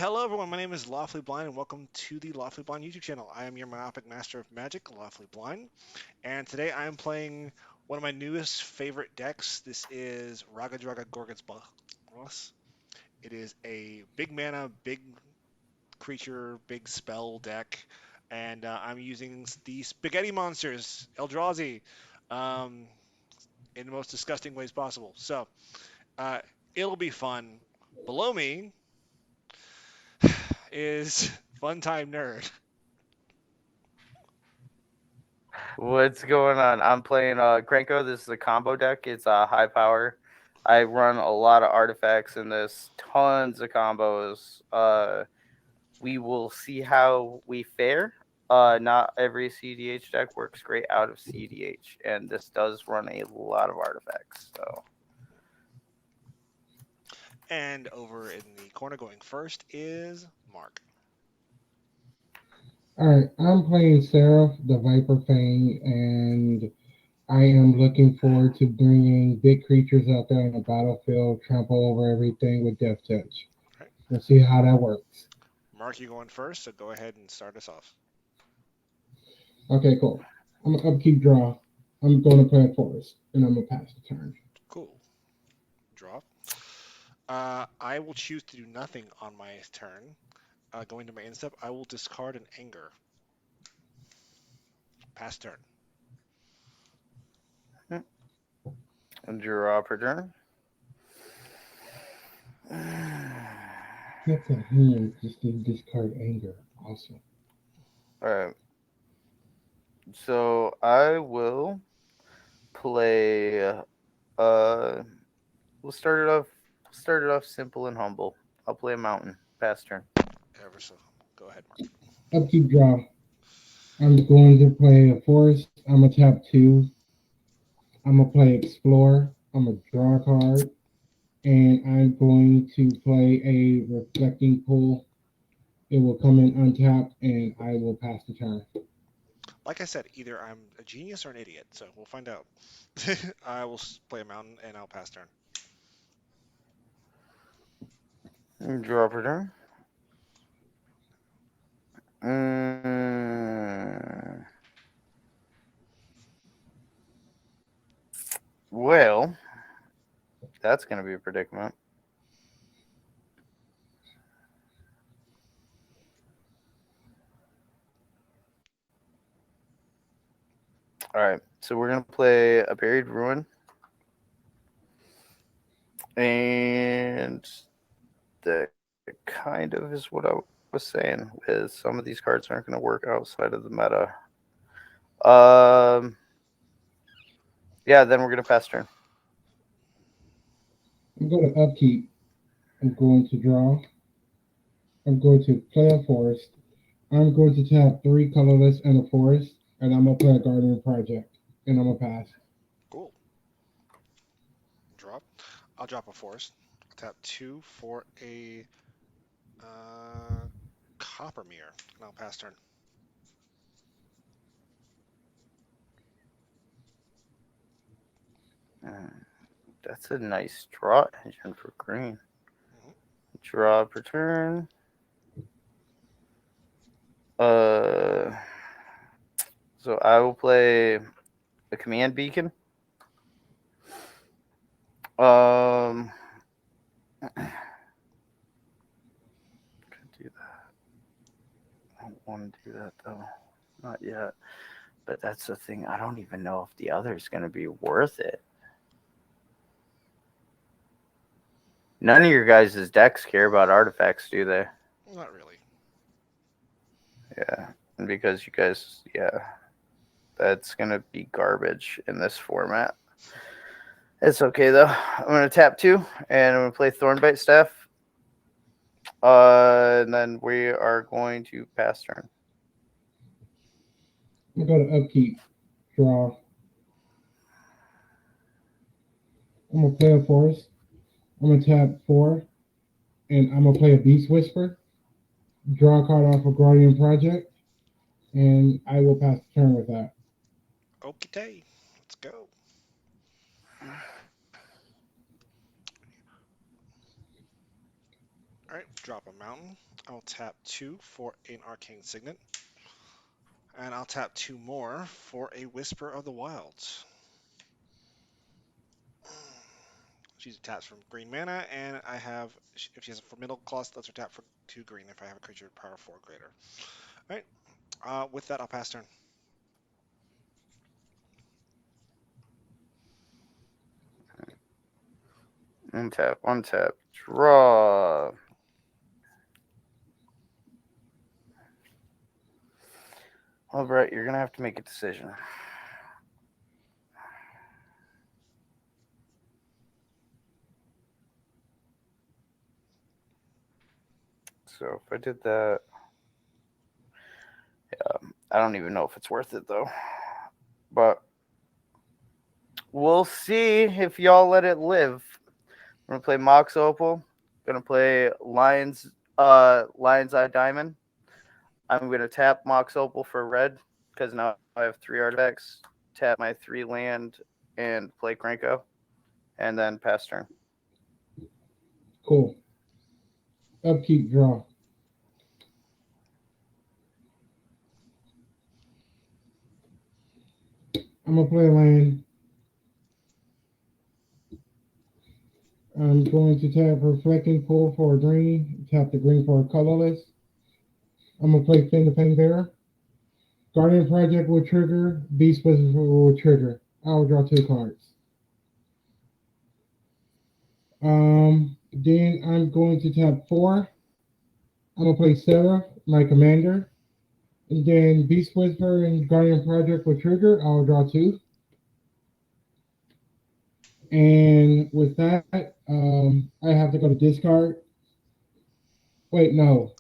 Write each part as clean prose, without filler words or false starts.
Hello, everyone. My name is Lawfully Blind, and welcome to the Lawfully Blind YouTube channel. I am your myopic master of magic, Lawfully Blind, and today I am playing one of my newest favorite decks. This is Raggadragga Gorgon's Boss. It is a big mana, big creature, big spell deck, and I'm using the Spaghetti Monsters, Eldrazi, um, in the most disgusting ways possible. So uh, it'll be fun. Below me is funtimenerd. What's going on? I'm playing krenko. This is a combo deck. It's high power. I run a lot of artifacts in this, tons of combos. We will see how we fare. Not every CDH deck works great out of CDH, and this does run a lot of artifacts. So, And over in the corner going first is Mark. Alright, I'm playing Saryth, the Viper Fang, and I am looking forward to bringing big creatures out there on the battlefield, trample over everything with Death Touch. All right. Let's see how that works. Mark, you going first, so go ahead and start us off. Okay, cool. I'm gonna upkeep draw. I'm going to play a forest, and I'm gonna pass the turn. Cool. Draw. I will choose to do nothing on my turn. Going to my end step, I will discard an anger. Pass turn. and draw per turn. That's a hand just to discard anger. Awesome. All right. So I will play. We'll start it off. Start it off simple and humble. I'll play a mountain. Pass turn. Ever so. Go ahead, Mark. Upkeep draw. I'm going to play a forest. I'm gonna tap two. I'm gonna play explore. I'm gonna draw a card, and I'm going to play a reflecting pool. It will come in untapped, and I will pass the turn. Like I said, either I'm a genius or an idiot, so we'll find out. I will play a mountain and I'll pass turn. Draw per turn. Mm, well, that's going to be a predicament. All right. So we're going to play a buried ruin. And that kind of is what I was saying, is some of these cards aren't going to work outside of the meta. Um, yeah, then we're going to pass turn. I'm going to upkeep. I'm going to draw. I'm going to play a forest. I'm going to tap three colorless and a forest, and I'm gonna play a garden project, and I'm gonna pass. Cool. Drop. I'll drop a forest. I'll tap two for a copper mirror, and I'll pass turn. Mm, that's a nice draw engine for green. Hmm. Draw per turn. Uh, so I will play a command beacon. Um, could do that. I don't want to do that though. Not yet. But that's the thing. I don't even know if the other is going to be worth it. None of your guys' decks care about artifacts, do they? Not really. Yeah. And because you guys, yeah, that's going to be garbage in this format. It's okay, though. I'm going to tap two, and I'm going to play Thornbite Staff. And then we are going to pass turn. I'm gonna go to upkeep, draw. I'm gonna play a forest. I'm gonna tap four, and I'm gonna play a beast whisper. Draw a card off a guardian project, and I will pass the turn with that. Okay, let's go. All right, drop a mountain. I'll tap 2 for an arcane signet, and I'll tap 2 more for a whisper of the wilds. She taps from green mana, and I have, if she has a formidable clause, lets her tap for 2 green if I have a creature power 4 or greater. All right, with that, I'll pass turn. Untap, draw. All right, you're gonna have to make a decision. So if I did that, yeah, I don't even know if it's worth it though. But we'll see if y'all let it live. I'm gonna play Mox Opal. Gonna play Lion's Eye Diamond. I'm gonna tap Mox Opal for red because now I have 3 artifacts. Tap my 3 land and play Krenko, and then pass turn. Cool. Upkeep draw. I'm gonna play a land. I'm going to tap Reflecting Pool for a green. Tap the green for a colorless. I'm gonna play Finn the Pen Bearer. Guardian Project will trigger. Beast Wizard will trigger. I will draw 2 cards. Then I'm going to tap 4. I'm gonna play Saryth, my commander. And then Beast Whisperer and Guardian Project will trigger. I'll draw 2. And with that, I have to go to discard. Wait, no.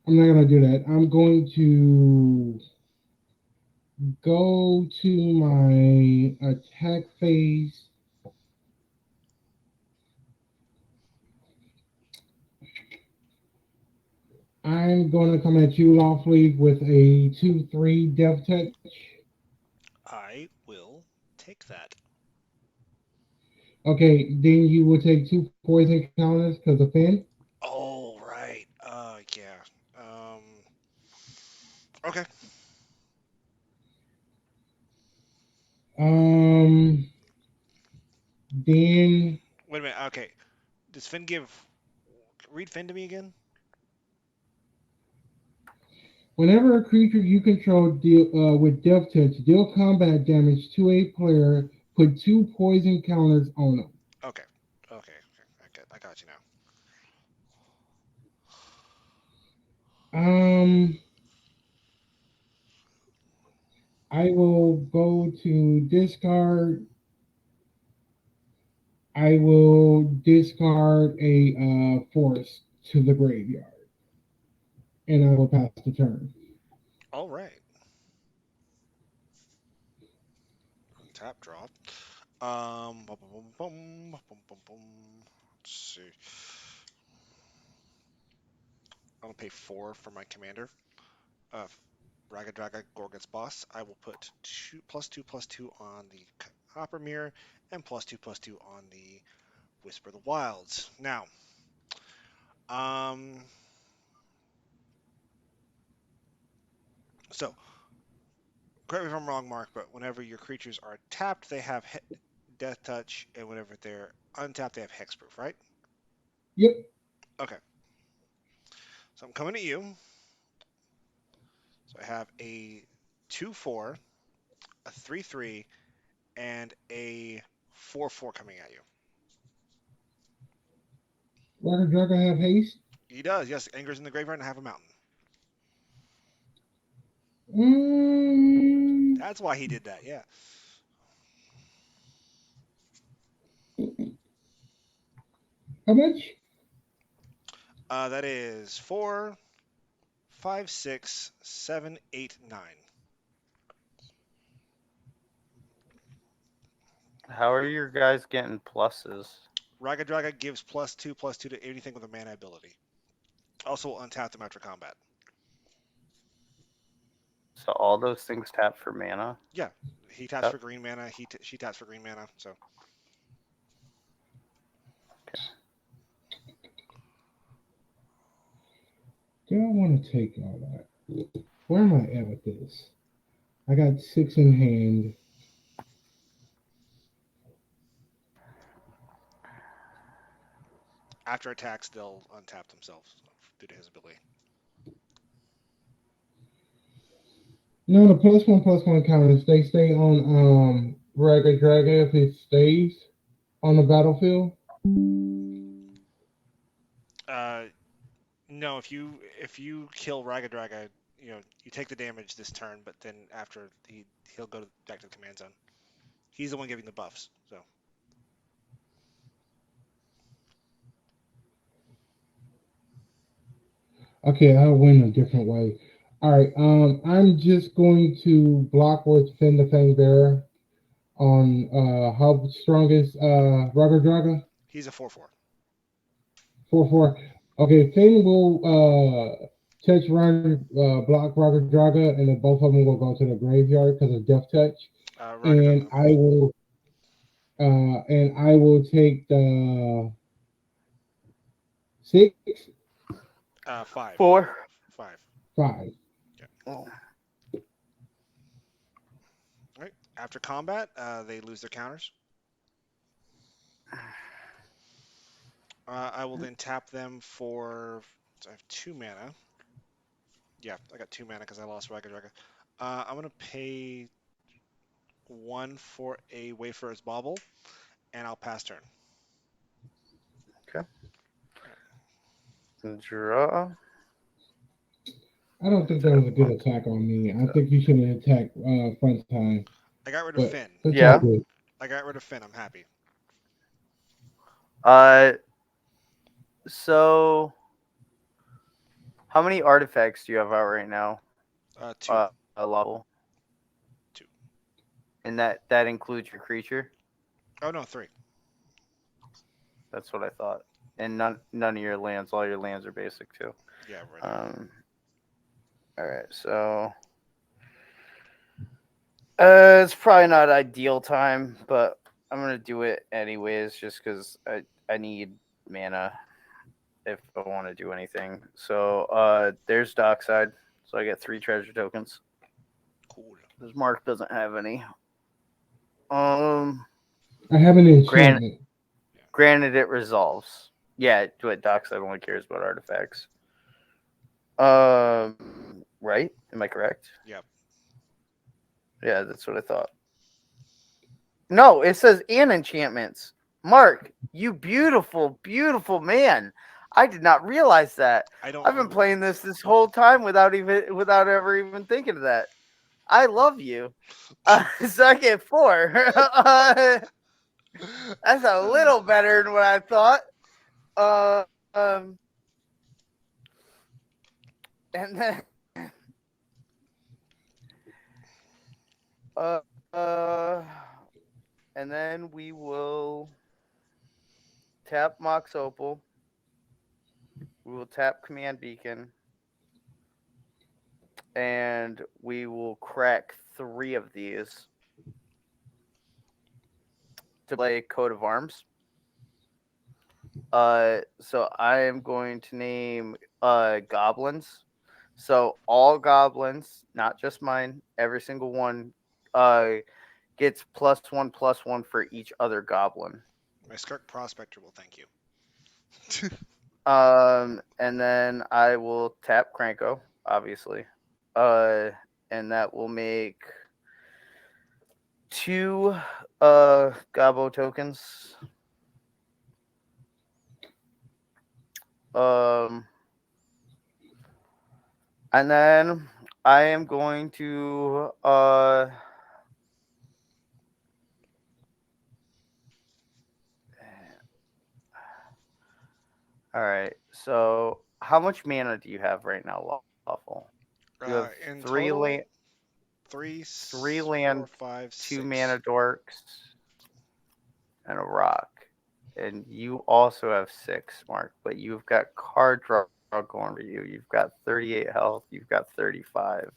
I'm not gonna do that. I'm going to go to my attack phase. I'm going to come at you lawfully with a 2/3 Death Touch. I will take that. Okay, then you will take 2 poison counters because of Finn. Oh, right. Yeah. Okay. Um, then Wait a minute. Okay. Does Finn give? Read Finn to me again. whenever a creature you control deal with Death Touch deal combat damage to a player, put 2 poison counters on them. Okay. Okay. I got you now. I will go to discard. I will discard a force to the graveyard, and I will pass the turn. All right. Tap draw. Bum, bum, bum, bum, bum, bum, bum. Let's see. I'm gonna pay 4 for my commander. Raggadragga Gorgon's boss. I will put 2 +2/+2 on the Copper Mirror and +2/+2 on the Whisper of the Wilds. Now, um, so correct me if I'm wrong, Mark, but whenever your creatures are tapped, they have Death Touch, and whenever they're untapped, they have Hexproof, right? Yep. Okay. So I'm coming at you. So I have a 2/4, a 3/3, and a 4/4 coming at you. Raggadragga have haste. He does, yes. Anger's in the graveyard and I have a mountain. Mm, That's why he did that, yeah. how much? That is 4, 5, 6, 7, 8, 9. How are your guys getting pluses? Raggadragga gives +2/+2 to anything with a mana ability. Also will untap them after combat. So all those things tap for mana. Yeah, he taps Yep. for green mana. She taps for green mana. So Okay. Do I want to take all that? Where am I at with this? I got 6 in hand. After attacks, they'll untap themselves due to his ability. No, the +1/+1 counters, they stay on raggadragga if it stays on the battlefield. Uh, no, if you kill raggadragga, you take the damage this turn, but then after he'll go back to the command zone. He's the one giving the buffs, so. Okay, I'll win a different way. All right, I'm just going to block with Finn the Fang Bearer on how strong is raggadragga? He's a 4/4. 4/4. Okay, Finn will touch block raggadragga, and then both of them will go to the graveyard because of death touch. And Raggadragga. I will take the 6, 5. 4. 5. 5. Yeah. Oh. All right. After combat, they lose their counters. I will then tap them for. So I have 2 mana. Yeah, I got 2 mana because I lost raggadragga. I'm gonna pay 1 for a Wayfarer's Bauble, and I'll pass turn. Okay. Draw. I don't think that was a good attack on me. I think you should have attacked front time. I got rid of But Finn. that's Yeah. all good. I got rid of Finn. I'm happy. So how many artifacts do you have out right now? 2. A level. 2. And that includes your creature? Oh no, 3. That's what I thought. And none of your lands, all your lands are basic too. Yeah, right. All right, so it's probably not ideal time, but I'm gonna do it anyways, just because I need mana if I want to do anything. So there's Dockside, so I get 3 treasure tokens. Cool. Because Mark doesn't have any. I have an enchantment. Granted, it resolves. Yeah, Dockside only cares about artifacts. Right? Am I correct? Yep. Yeah, that's what I thought. No, it says and enchantments. Mark, you beautiful, beautiful man. I did not realize that. I've been playing this whole time without ever even thinking of that. I love you. So I get 4. That's a little better than what I thought. And then and then we will tap Mox Opal. We will tap Command Beacon. And we will crack 3 of these to play Coat of Arms. So I am going to name goblins. So all goblins, not just mine, every single one gets +1/+1 for each other goblin. My Skirk Prospector will thank you. And then I will tap Krenko, obviously. And that will make 2 Gobbo tokens. And then I am going to all right. So how much mana do you have right now, Lawful? You have In 3 total, land, 3 land, 4, 5, 2 6. mana dorks, and a rock. And you also have 6, Mark, but you've got card draw going for you. You've got 38 health. You've got 35.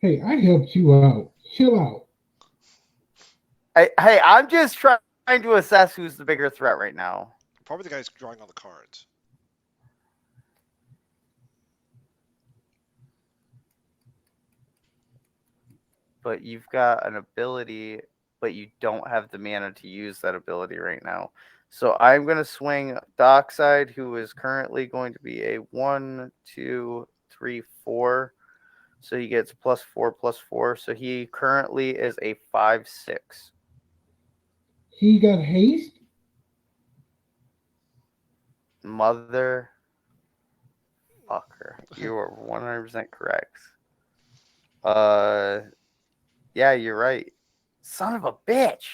Hey, I helped you out. Chill out. Hey, I'm just trying to assess who's the bigger threat right now. Probably the guy's drawing all the cards. but you've got an ability, but you don't have the mana to use that ability right now. So I'm going to swing Dockside, who is currently going to be a 1, 2, 3, 4. So he gets +4/+4. So he currently is a 5/6. He got haste? Mother fucker. You are 100% correct. Yeah, you're right. Son of a bitch.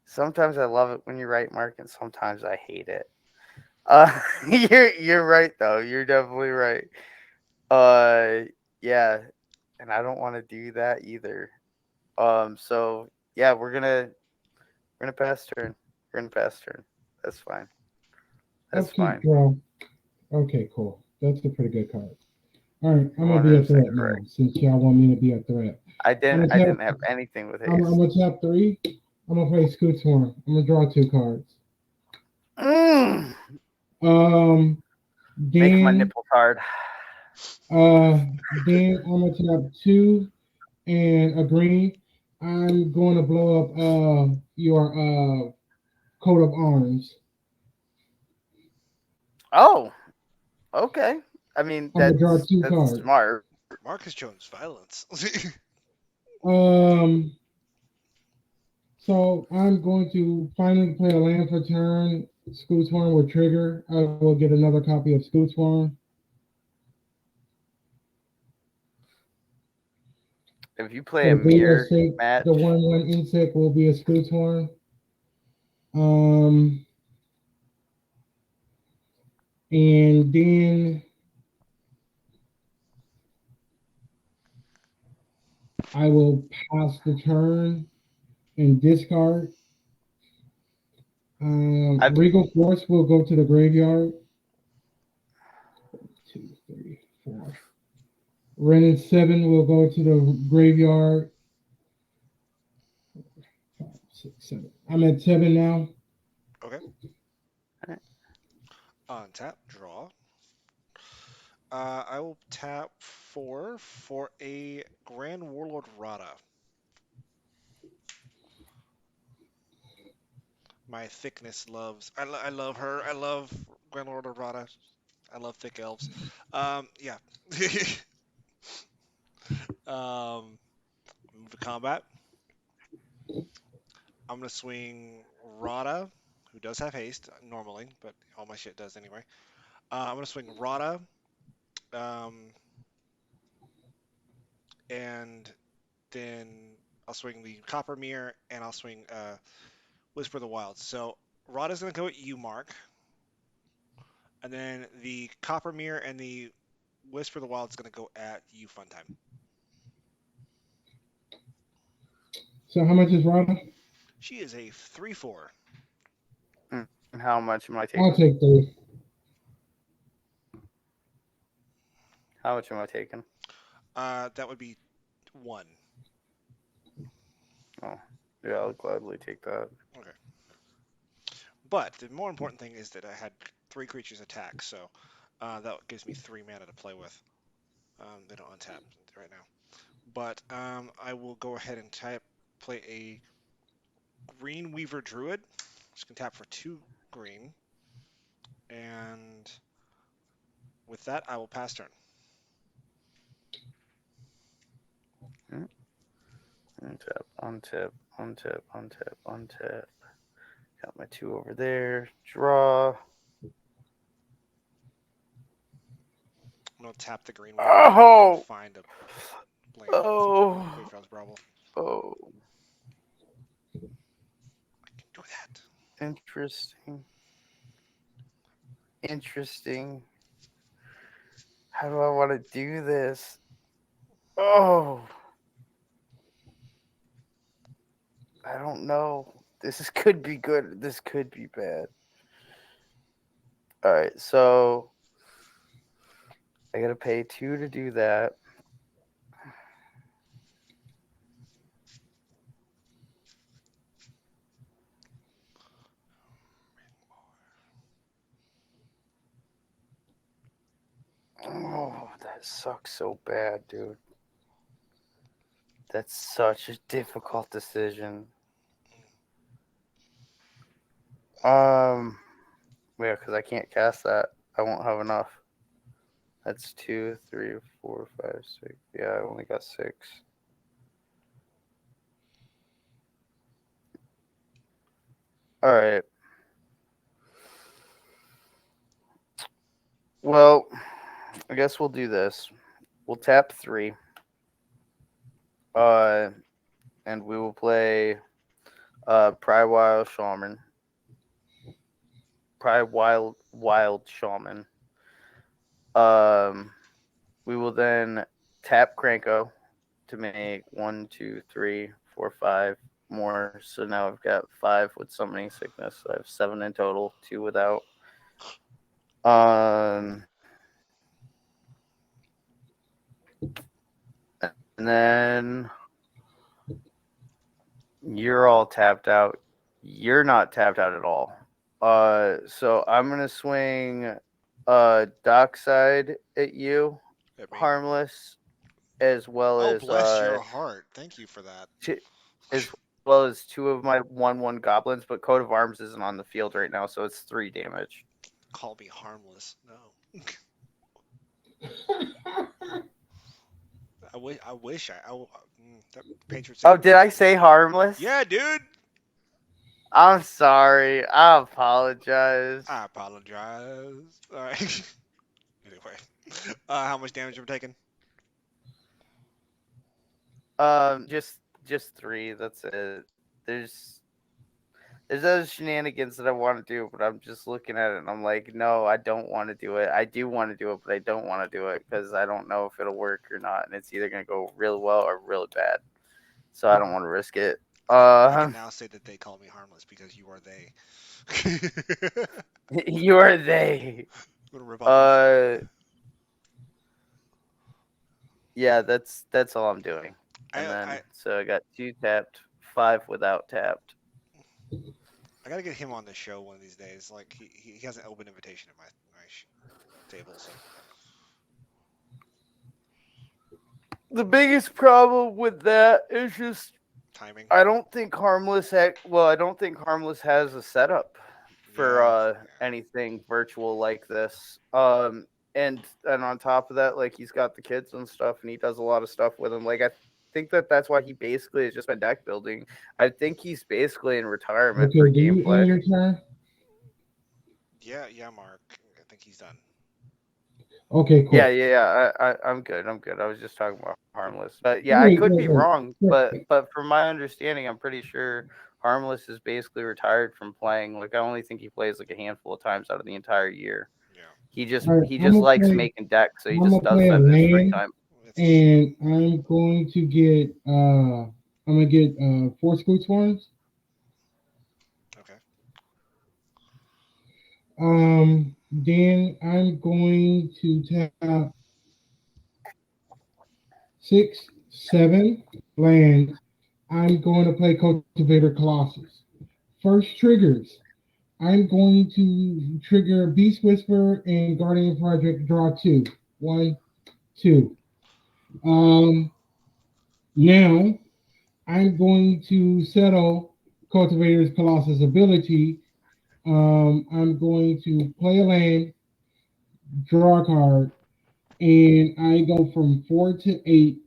Sometimes I love it when you're right, Mark, and sometimes I hate it. You're right though. You're definitely right. Yeah, and I don't want to do that either. So yeah, we're gonna pass turn. We're gonna pass turn. That's fine. That's Upkeep fine. draw. Okay, cool. That's a pretty good card. All right, I'm You're gonna be a 100% threat now correct. since y'all want me to be a threat. I I'm didn't gonna I tap. didn't have anything with I'm haste. gonna tap 3. I'm gonna play Scoot Swarm. I'm gonna draw 2 cards. Mm. Um, Make my then nipples hard. then I'm gonna tap 2 and a green. I'm going to blow up your coat of arms. Oh, okay. I mean I'm gonna draw 2 that's cards. smart. Marcus chose violence. Um, so I'm going to finally play a land for turn. Scoot Swarm will trigger. I will get another copy of Scoot Swarm. If you play a For Daniel's mirror sake, match, the 1/1 insect will be a Scoot Swarm. Um, and then I will pass the turn and discard. I Regal Force will go to the graveyard. 2, 3, 4. Renin 7 will go to the graveyard. 5, 6, 7. I'm at 7 now. Okay. On tap, draw. I will tap 4 for a Grand Warlord Rada. My thickness loves. I love her. I love Grand Lord Rada. I love thick elves. Yeah. Move to combat. I'm gonna swing Rada, who does have haste normally, but all my shit does anyway. I'm gonna swing Rada, um, and then I'll swing the Copper Mirror, and I'll swing Whisper of the Wilds. So Rada's gonna go at you, Mark, and then the Copper Mirror and the Whisper of the Wild is gonna go at you, Funtime. So how much is Rada? She is a 3/4. and how much am I I'll taking? take 3. How much am I taking? That would be 1. Oh, yeah, I'll gladly take that. Okay. But the more important thing is that I had 3 creatures attack, so that gives me 3 mana to play with. They don't untap right now. But I will go ahead and play a Green Weaver Druid. Just can tap for 2 green. And with that, I will pass turn. Untap, untap, untap, untap, untap. Got my 2 over there. Draw. I'm going to tap the Green Weaver and go Oh! find a land. Oh! Greyfell's Bravo. Oh! I can do that. Interesting. Interesting. How do I want to do this? Oh! I don't know. Could be good. This could be bad. All right, so I gotta pay 2 to do that. Oh, that sucks so bad, dude. That's such a difficult decision. Yeah, because I can't cast that. I won't have enough. That's 2, 3, 4, 5, 6. Yeah, I only got 6. All right. Well, I guess we'll do this. We'll tap 3. And we will play Wild Shaman. Wild Shaman. We will then tap Krenko to make 1, 2, 3, 4, 5 more. So now I've got 5 with summoning sickness. So I have 7 in total, 2 without. And then you're all tapped out. You're not tapped out at all. So I'm gonna swing Dockside at you, Hit me. harmless, as well Oh, as bless your heart. Thank you for that. as well as 2 of my 1/1 goblins, but Coat of Arms isn't on the field right now, so it's 3 damage. Call me harmless. No. I wish that Patriots. Oh, did I say harmless? Yeah, dude. I'm sorry. I apologize. I apologize. All right. Anyway, how much damage am I taking? Just 3. That's it. There's other shenanigans that I want to do, but I'm just looking at it and I'm like, no, I don't want to do it. I do want to do it, but I don't want to do it because I don't know if it'll work or not, and it's either gonna go really well or really bad. So I don't want to risk it. I can now say that they call me harmless because you are they. You are they. Yeah, that's all I'm doing. And so I got 2 tapped, 5 without tapped. I gotta get him on the show one of these days. Like he has an open invitation at my table. So the biggest problem with that is just timing. I don't think Harmless has a setup for anything virtual like this. And on top of that, like he's got the kids and stuff, and he does a lot of stuff with them. Like I think that's why he basically has just been deck building. I think he's basically in retirement for gameplay. Yeah, Mark. I think he's done. Okay, cool. Yeah. I'm good. I was just talking about Harmless, but yeah, I could be wrong. But from my understanding, I'm pretty sure Harmless is basically retired from playing. Like I only think he plays like a handful of times out of the entire year. Yeah. He just likes making decks, so he just does that in his free time. And I'm going to get 4 Scoots Worms. Okay. Then I'm going to tap 6, 7 lands. I'm going to play Cultivator Colossus. First triggers. I'm going to trigger Beast Whisper and Guardian Project. Draw 2. 1, 2. Now I'm going to settle Cultivator's Colossus ability. I'm going to play a land, draw a card, and I go from 4 to 8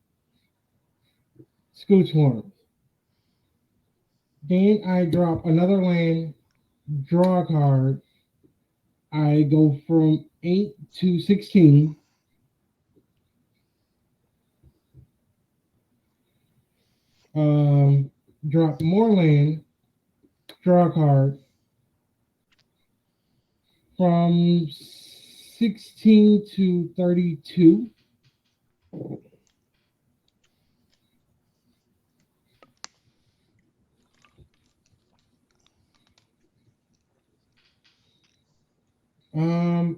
Scooch Horns. Then I drop another land, draw a card. I go from 8 to 16. Drop more land, draw a card. From 16 to 32.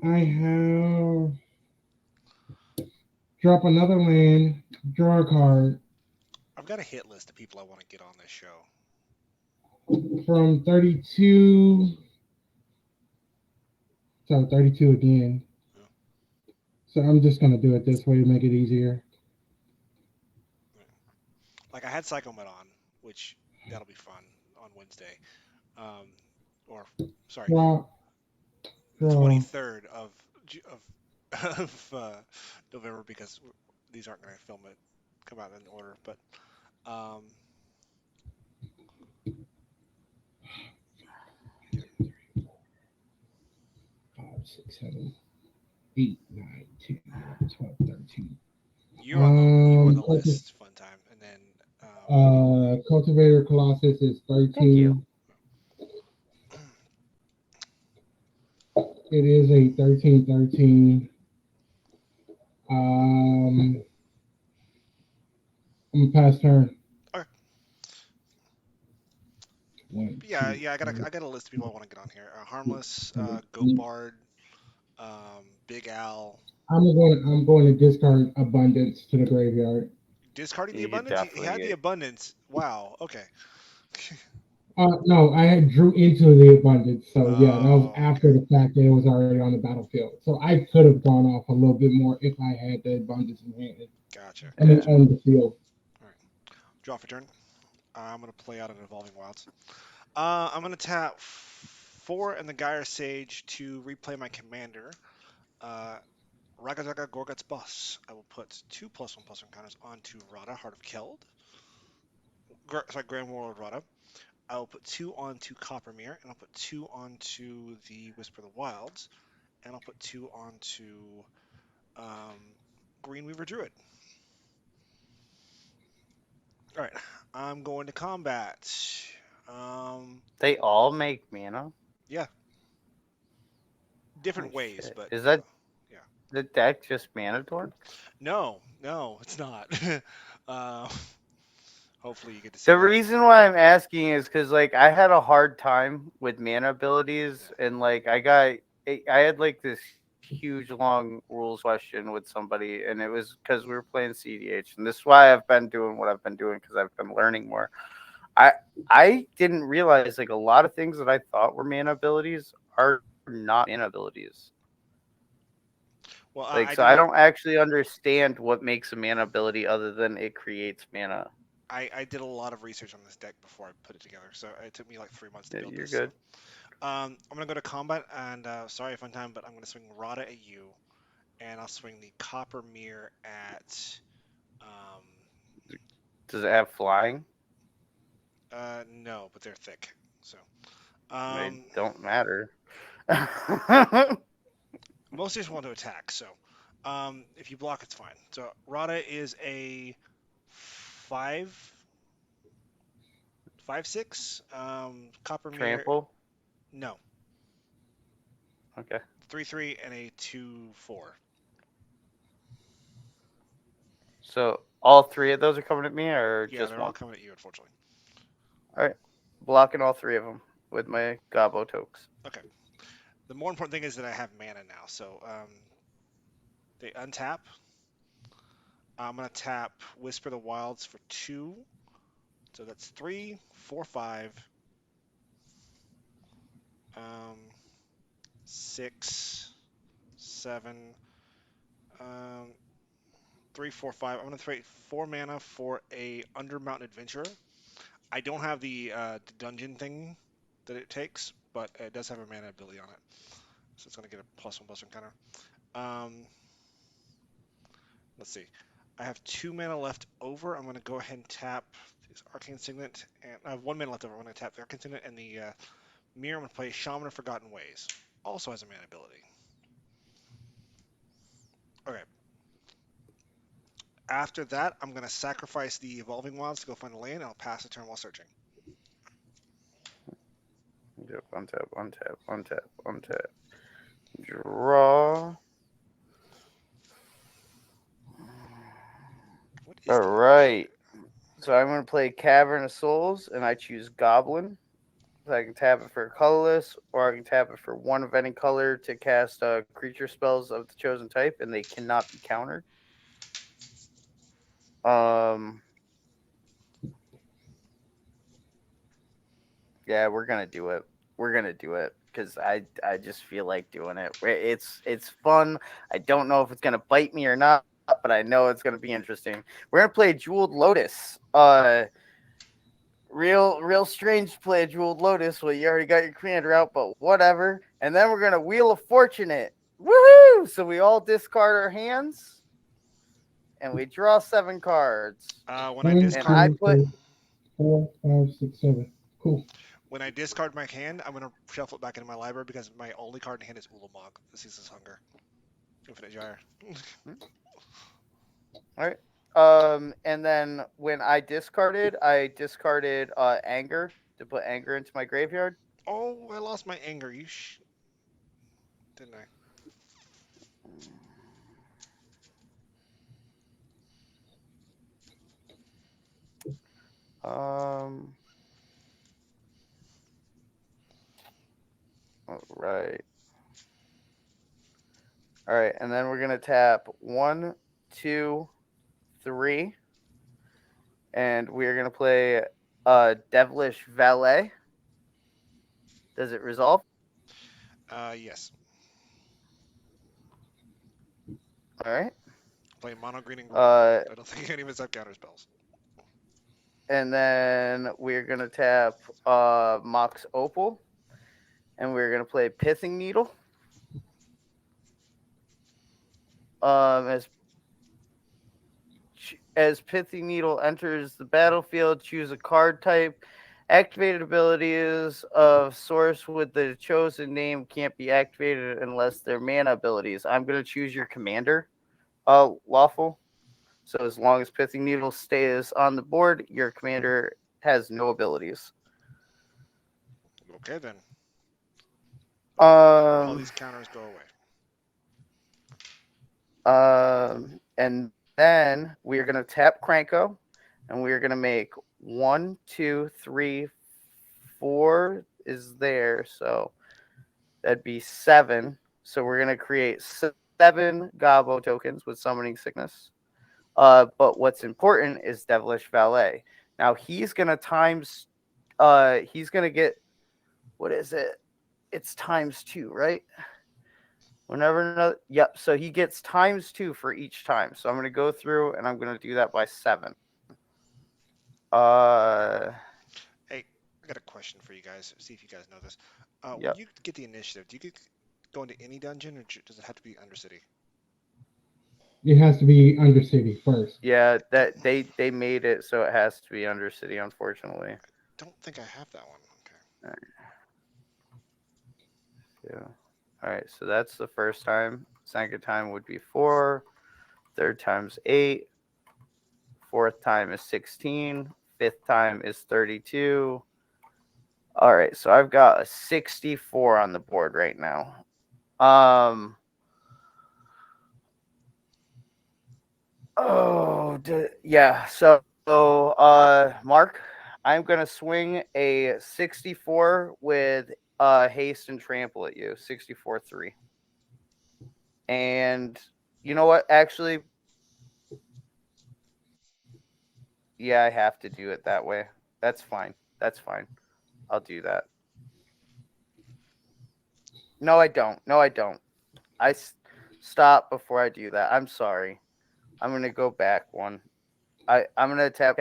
I have drop another land, draw a card. I've got a hit list of people I want to get on this show. From 32. So 32 again. Yeah. So I'm just going to do it this way to make it easier. Like I had Psychomet on, which that'll be fun on Wednesday. Um, or sorry, Draw, the draw. 23rd of November because these aren't going to film it come out in order. But um, 5, 6, 7, 8, 9, 10, 11, 12, 13. you on the Culti- list, fun time, and then Cultivator Colossus is Thank you. 13. It is a 13-13. Um, I'm gonna pass turn. okay. One, Yeah, two, yeah. three, I got a list of people I want to get on here. Harmless, four. Goat Bard, Big Al. I'm going to discard abundance to the graveyard. Discarding the You abundance. He definitely had the get. abundance. Wow. Okay. No, I had drew into the abundance, so yeah, that was Oh, okay. after the fact that it was already on the battlefield. So I could have gone off a little bit more if I had the abundance in hand. Gotcha. I mean, Yeah. Gotcha. on the field. All right. Draw for turn. I'm gonna play out an Evolving Wilds. I'm gonna tap four in the Gyre Sage to replay my commander. Uh, raggadragga Gorgut's Boss. I will put two +1/+1 counters onto Rada, Heart of Keld. Sorry, Grand Warlord Rada. I will put two onto Coppermere, and I'll put two onto the Whisper of the Wilds, and I'll put two onto um, Greenweaver Druid. All right, I'm going to combat. Um, They all make mana. yeah, Holy different ways, shit! but Is that yeah. the deck just mana dorks? No, no, it's not. uh, hopefully, you get to see The that. reason why I'm asking is because like I had a hard time with mana Yeah. abilities, and like I had like this huge long rules question with somebody, and it was because we were playing CDH, and this is why I've been doing what I've been doing because I've been learning more. I I didn't realize like a lot of things that I thought were mana abilities are not mana abilities. Well, Like I so, did I a don't actually understand what makes a mana ability other than it creates mana. I did a lot of research on this deck before I put it together, so it took me like 3 months to Yeah, build you're this. So good. I'm gonna go to combat, and sorry if I'm time, but I'm gonna swing Rada at you, and I'll swing the Copper Mirror at um Does it have flying? no, but they're thick. So They um don't matter. most just want to attack. So if you block, it's fine. So Rada is a five 5/6. Copper Mirror Trample. no Okay. 3/3 and a 2/4. So all three of those are coming at me, or Yeah, just they're all one? coming at you, unfortunately. All right. Blocking all three of them with my Gobbo tokes. Okay. The more important thing is that I have mana now. So they untap. I'm gonna tap Whisper the Wilds for two. So that's 3, 4, 5, um, 6, 7, um, 3, 4, 5. I'm gonna trade 4 mana for a Undermountain Adventurer. I don't have the dungeon thing that it takes, but it does have a mana ability on it. So it's gonna get a +1/+1 counter. Um, let's see. I have 2 mana left over. I'm going to go ahead and tap this Arcane Signet, and I have 1 mana left over. I'm going to tap the Arcane Signet and the Mirror. I'm going to play Shaman of Forgotten Ways. Also has a mana ability. Okay. After that, I'm going to sacrifice the Evolving Wilds to go find a land, and I'll pass the turn while searching. Yep. Untap. Untap. Untap. Untap. Draw. What is All the right. So I'm gonna play Cavern of Souls, and I choose Goblin. So I can tap it for colorless, or I can tap it for one of any color to cast creature spells of the chosen type, and they cannot be countered. Um, yeah, we're gonna do it. We're gonna do it because I just feel like doing it. It's fun. I don't know if it's gonna bite me or not, but I know it's gonna be interesting. We're gonna play Jeweled Lotus. Real strange to play a Jeweled Lotus. Well, you already got your commander out, but whatever. And then we're gonna Wheel of Fortune it. Woohoo! So we all discard our hands and we draw 7 cards. When I One, And discard I two, put three, 4, 5, 6, 7. Cool. when I discard my hand, I'm gonna shuffle it back into my library because my only card in hand is Ulamog, the Ceaseless Hunger, Infinite Gyre. all right. And then when I discarded anger to put anger into my graveyard. Oh, I lost my anger. Didn't I? All right. All right, and then we're gonna tap 1, 2, 3, and we're gonna play Devilish Valet. Does it resolve? Yes. All right. Play mono green and gold. Uh, I don't think any of us have counter spells. and then we're gonna tap Mox Opal, and we're gonna play Pithing Needle. As Pithing Needle enters the battlefield, choose a card type. Activated abilities of source with the chosen name can't be activated unless they're mana abilities. I'm going to choose your commander, Lawful. So as long as Pithing Needle stays on the board, your commander has no abilities. Okay then. All Um, these counters go away. and then we're going to tap Krenko, and we're going to make 1, 2, 3, 4 is there. So that'd be 7. So we're going to create 7 Gabo tokens with Summoning Sickness. But what's important is Devilish Valet. Now he's going to he's going to get, what is it? It's ×2, right? Yep. So he gets ×2 for each time. So I'm going to go through and I'm going to do that by 7. Hey, I got a question for you guys. See if you guys know this. When Yep. you get the initiative, do you go into any dungeon, or does it have to be Undercity? It has to be Undercity first. Yeah, that they made it so it has to be Undercity, unfortunately. Don't think I have that one. Okay. Yeah. All right. So that's the first time. Second time would be 4. Third time's 8. Fourth time is 16. Fifth time is 32. All right. So I've got a 64 on the board right now. Yeah. So, Mark, I'm gonna swing a 64 with haste and trample at you. 64-3. And you know what? Actually, yeah, I have to do it that way. That's fine. That's fine. I'll do that. No, I don't. No, I don't. Stop before I do that. I'm sorry. I'm gonna go back one. I'm gonna tap.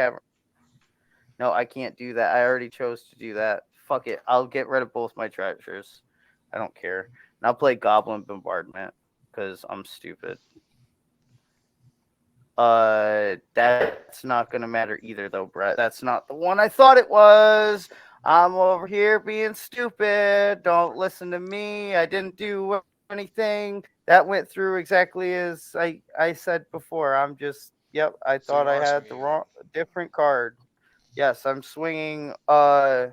No, I can't do that. I already chose to do that. Fuck it. I'll get rid of both my treasures. I don't care. And I'll play Goblin Bombardment because I'm stupid. That's not gonna matter either, though, Brett. That's not the one I thought it was. I'm over here being stupid. Don't listen to me. I didn't do anything. That went through exactly as I said before. I'm just, yep. I So you thought I are had the swinging it. different card. Yes, I'm swinging. I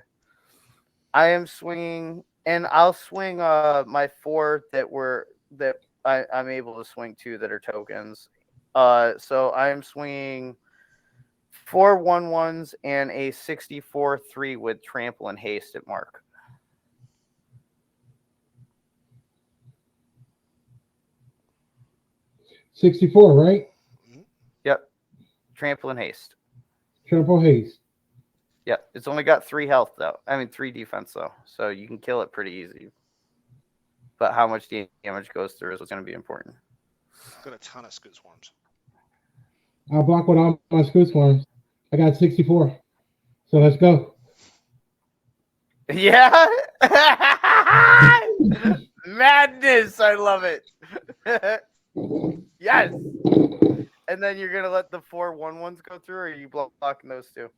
am swinging, and I'll swing. My 4 that I'm able to swing 2 that are tokens. So I am swinging 4 1/1s and a 64-3 with trample and haste at Mark. $64, right? Mhm. Yep, trample and haste. Triple haste. Yep, it's only got 3 health though. I mean 3 defense though, so you can kill it pretty easy. But how much damage goes through is what's going to be important. Got a ton of Scoot Swarms. I'll block with all my Scoots Swarms. I got 64. So let's go. Yeah. Madness. I love it. Yes. And then you're gonna let the 4/1/1s go through, or are you blocking those two?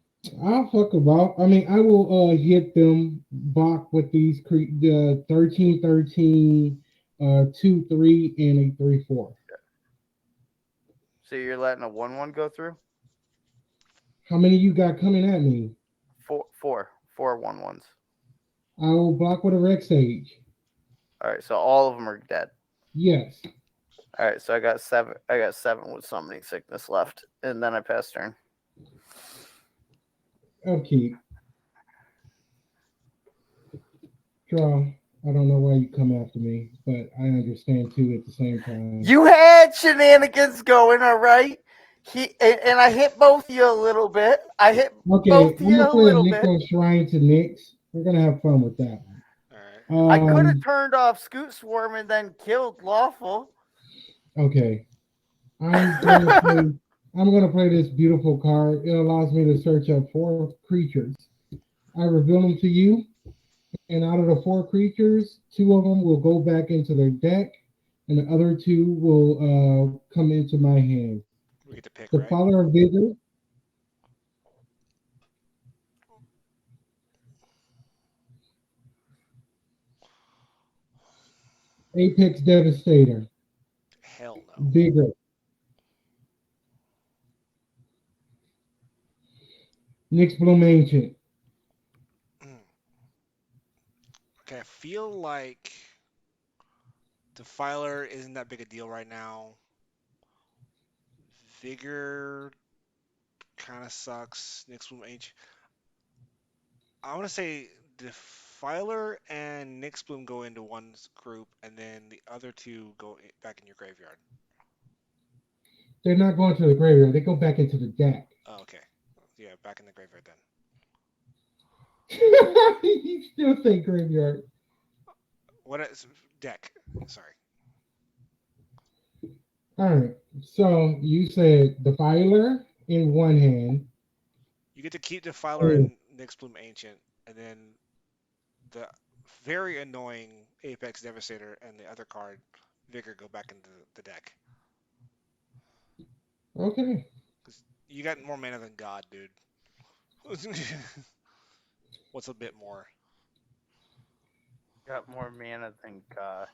I'll fuck about. I mean, I will hit them block with these the 13, 13, 2, 3, and a 3, 4. So you're letting a 1/1 go through? How many you got coming at me? Four 1/1s. I will block with a Rex Sage. All right, so all of them are dead. Yes. All right, so I got 7. I got 7 with summoning sickness left, and then I pass turn. Okay. Draw. I don't know why you come after me, but I understand too at the same time. You had shenanigans going, all right. And I hit both of you a little bit. I hit Okay, both of I'm you gonna a play a little bit. Nico Shrine to Nyx. We're gonna have fun with that one. All right. I could have turned off Scoot Swarm and then killed Lawful. Okay. I'm gonna play this beautiful card. It allows me to search up 4 creatures. I reveal them to you, and out of the 4 creatures, 2 of them will go back into their deck, and the other 2 will come into my hand. We get to pick, The right? Father of Vigor, Apex Devastator, Hell no. Vigor, Nyx Bloom Ancient. Okay, I feel like Defiler isn't that big a deal right now. Vigor kind of sucks. Nyx Bloom H. I want to say Defiler and Nyx Bloom go into one group, and then the other 2 go back in your graveyard. They're not going to the graveyard. They go back into the deck. Oh, okay. Yeah, back in the graveyard then. You still say graveyard. What is deck? Sorry. All right. So you said Defiler in one hand. You get to keep Defiler Oh, and Nyx Bloom Ancient, and then the very annoying Apex Devastator and the other card, Vigor, go back into the deck. okay. Because you got more mana than God, dude. What's a bit more? Got more mana than God.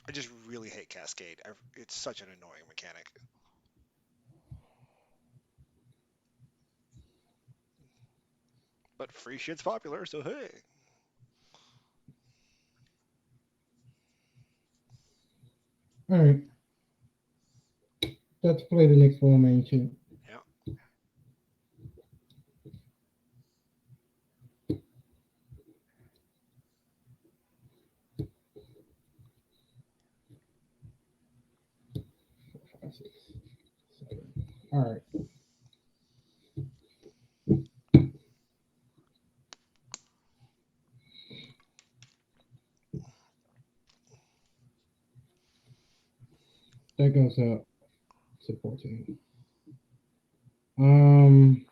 I just really hate Cascade. It's such an annoying mechanic. But free shit's popular, so hey. All right. Let's play the next one, Ancient. Yeah. Five, 6, 7. All right. That goes up to 14. I'm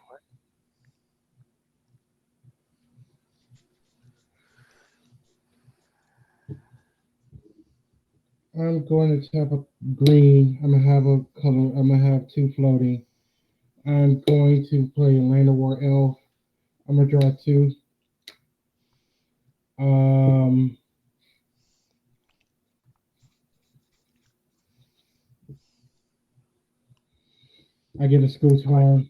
going to tap a green. I'm gonna have a color. I'm gonna have 2 floating. I'm going to play a Land of War Elf. I'm gonna draw 2. Um, I get a School Swarm.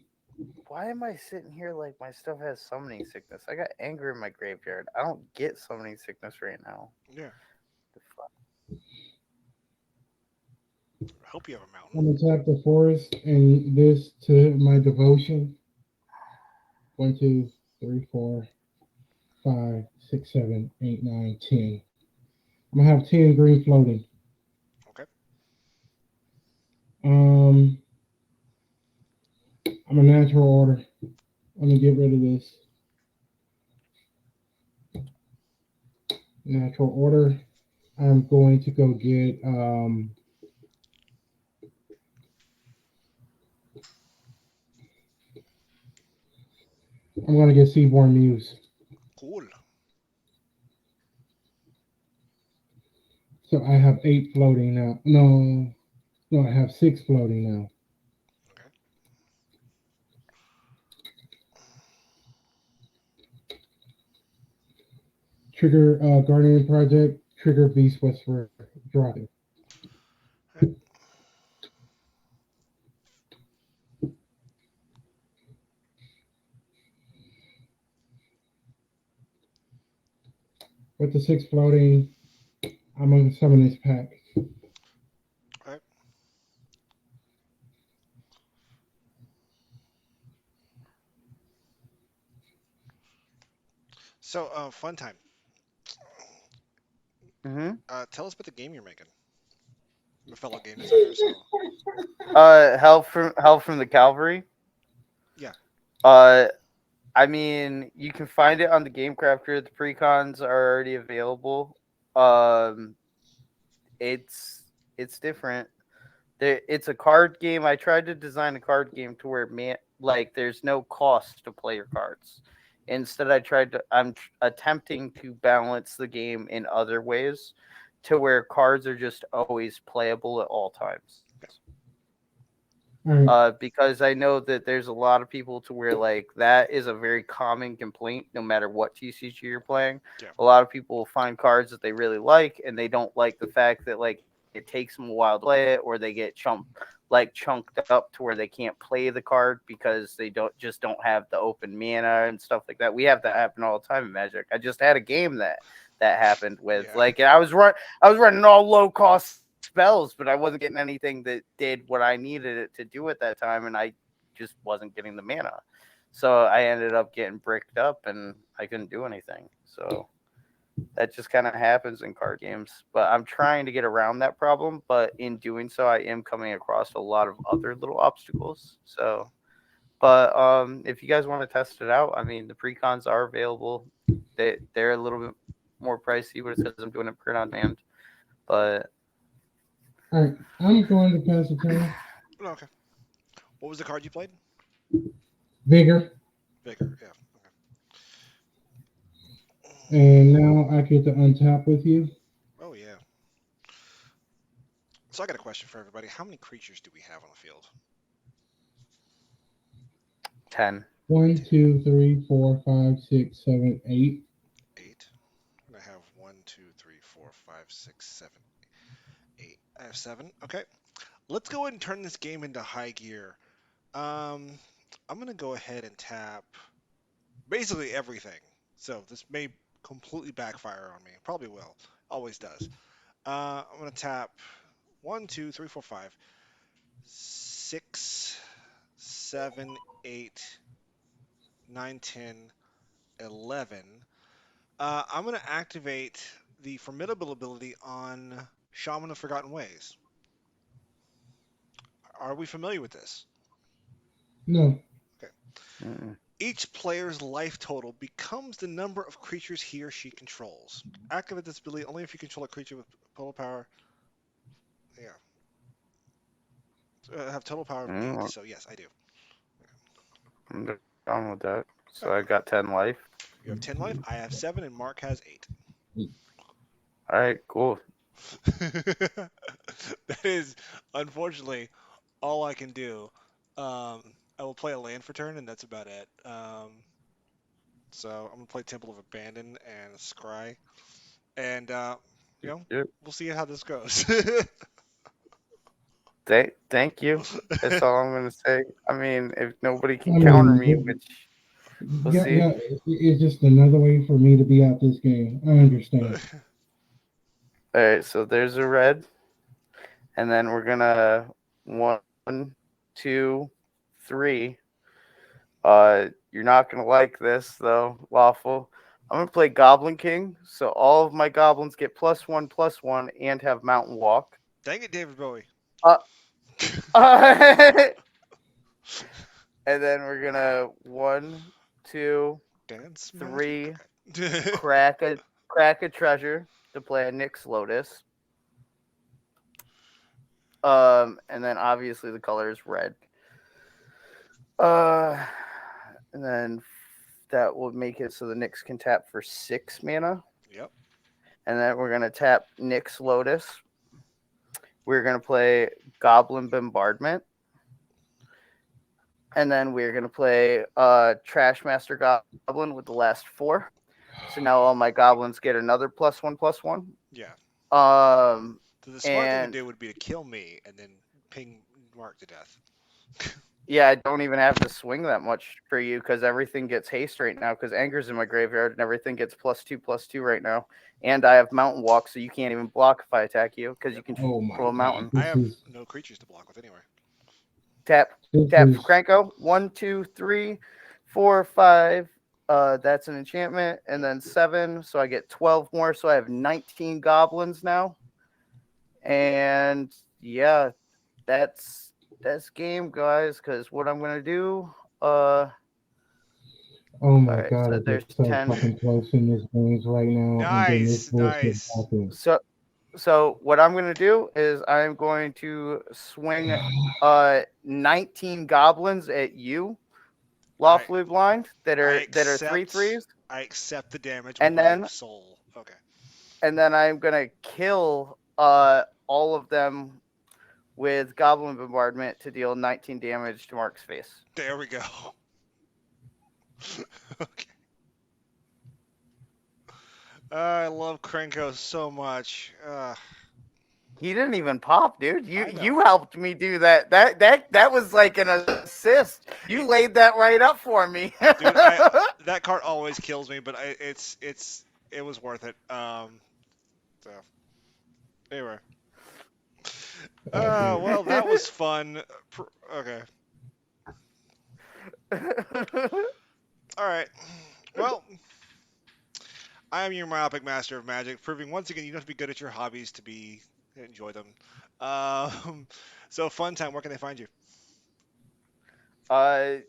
Why am I sitting here like my stuff has summoning sickness? I got anger in my graveyard. I don't get summoning sickness right now. Yeah. The fuck? I hope you have a I'm mountain. gonna tap the forest and this to my devotion. 1, 2, 3, 4, 5, 6, 7, 8, 9, 10. I'm gonna have 10 green floating. Okay. Um, I'm a natural order. Let me get rid of this. Natural order. I'm going to go get I'm gonna get Seaborn Muse. Cool. So I have 8 floating now. No, I have 6 floating now. Okay. Trigger Guardian Project. Trigger Beast Whisperer. Dropping. All right. With the 6 floating, I'm gonna summon this pack. All right. So, fun time. Mm-hmm. Tell us about the game you're making. I'm a fellow game designer, so Help from the Calvary. yeah. Uh, I mean, you can find it on the Game Crafter. The precons are already available. Um, it's different. It's a card game. I tried to design a card game to where there's no cost to play your cards. Instead, I'm attempting to balance the game in other ways to where cards are just always playable at all times. All right. Because I know that there's a lot of people to where like that is a very common complaint no matter what TCG you're playing. Yeah. A lot of people will find cards that they really like and they don't like the fact that like it takes them a while to play it or they get chunked up to where they can't play the card because they don't have the open mana and stuff like that. We have that happen all the time in Magic. I just had a game that happened with Yeah. like I was running all low cost spells, but I wasn't getting anything that did what I needed it to do at that time, and I just wasn't getting the mana. So I ended up getting bricked up, and I couldn't do anything. So that just kind of happens in card games. But I'm trying to get around that problem. But in doing so, I am coming across a lot of other little obstacles. So, but if you guys want to test it out, I mean, the precons are available. They're a little bit more pricey, but it's because I'm doing it print on demand. But All right. I'm going to pass the turn. Oh, okay. What was the card you played? Vigor. Vigor. Yeah. And now I get to untap with you. Oh yeah. So I got a question for everybody. How many creatures do we have on the field? 10. 1, 2, 3, 4, 5, 6, 7, 8. 8. I have 1, 2, 3, 4, 5, 6, 7, 8. I have 7. Okay. Let's go ahead and turn this game into high gear. I'm gonna go ahead and tap basically everything. So this may completely backfire on me. Probably will. Always does. I'm gonna tap 1, 2, 3, 4, 5, 6, 7, 8, 9, 10, 11. I'm gonna activate the formidable ability on Shaman of Forgotten Ways. Are we familiar with this? No. Okay. Mm-mm. Each player's life total becomes the number of creatures he or she controls. Activate this ability only if you control a creature with total power. Yeah. Have total power of 8. Mm, So yes, I do. I'm done with that. All So right. I got 10 life. You have 10 life. I have 7, and Mark has 8. All right, cool. That is unfortunately all I can do. I will play a land for turn, and that's about it. So I'm gonna play Temple of Abandon and Scry, and Yep. we'll see how this goes. Thank you. That's all I'm gonna say. I mean, if nobody I can counter me, mean, which we'll yeah, see. yeah. It's just another way for me to be out this game. I understand. All right, so there's a red, and then we're gonna 1, 2, 3. You're not gonna like this though, Lawful. I'm gonna play Goblin King, so all of my goblins get +1/+1 and have Mountain Walk. Dang it, David Bowie. Uh, and then we're gonna 1, 2, Dance magic. 3, Okay. crack a treasure to play a Nyx Lotus. And then obviously the color is red. Uh, and then that will make it so the Nyx can tap for 6 mana. Yep. And then we're gonna tap Nyx Lotus. We're gonna play Goblin Bombardment. And then we're gonna play Trash Master Goblin with the last 4. So now all my goblins get another +1/+1. Yeah. Um, So the smart thing to and do would be to kill me and then ping Mark to death. yeah, I don't even have to swing that much for you because everything gets haste right now because Anger's in my graveyard and everything gets +2/+2 right now. And I have Mountain Walk, so you can't even block if I attack you because you Yep. control Oh my a god, mountain. I this have is no creatures to block with anyway. Tap, this tap for is Krenko. 1, 2, 3, 4, 5. That's an enchantment, and then 7. So I get 12 more. So I have 19 goblins now. And yeah, that's game, guys. Because what I'm gonna do, oh all my right. god, I So get there's so 10. fucking close in this games right now, and then this Nice, bullshit nice. happens. So what I'm gonna do is I'm going to swing 19 goblins at you, I lawfully blind, that I are 3 accept 3s, I accept the damage with and my then soul. Okay. I'm gonna kill all of them with goblin bombardment to deal 19 damage to Mark's face. There we go. Okay. I love Krenko so much. He didn't even pop, dude. You I know. you helped me do that. That was like an assist. You It, laid that right up for me. dude, that card always kills me, but it was worth it. So anyway. Okay. Well, that was fun. Okay. All right. Well, I am your myopic master of magic, proving once again you don't have to be good at your hobbies to enjoy them. Um, so fun time. Where can they find you?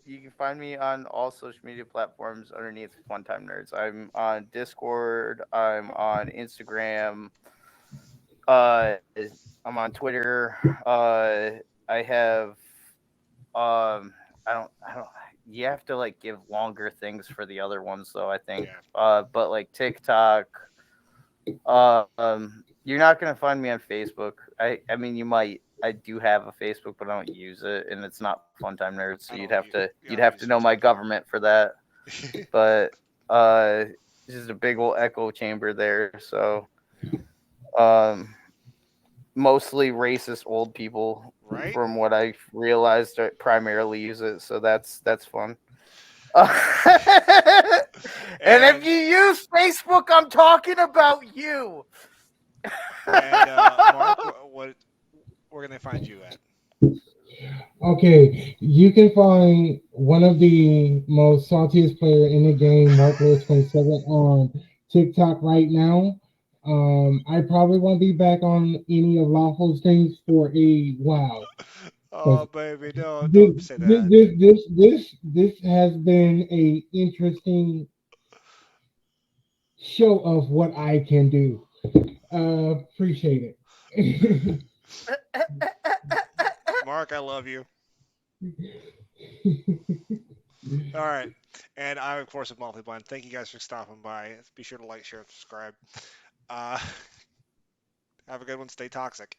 You can find me on all social media platforms underneath funtimenerd. I'm on Discord. I'm on Instagram. Uh, I'm on Twitter. I have I don't. You have to like give longer things for the other ones, though. I think. Yeah. But like TikTok. You're not gonna find me on Facebook. I mean, you might. I do have a Facebook, but I don't use it, and it's not Fun Time Nerds. So I you'd don't. have to I you'd don't have use to know it my TikTok. government for that. But uh, it's just a big old echo chamber there. So um, mostly racist old people, Right? from what I realized, primarily use it. So that's fun. And if And you use Facebook, I'm talking about you. Mark, what where can they find you at? Okay, you can find one of the most saltiest player in the game, Mark Lewis 27, on TikTok right now. I probably won't be back on any of Lawful's things for a while. Oh, Because baby, no, this, don't say this, that. this, this, this has been a interesting show of what I can do. Appreciate it. Mark, I love you. All right. And I, of course, am Monthly Blind. Thank you guys for stopping by. Be sure to like, share, and subscribe. Uh, have a good one. Stay toxic.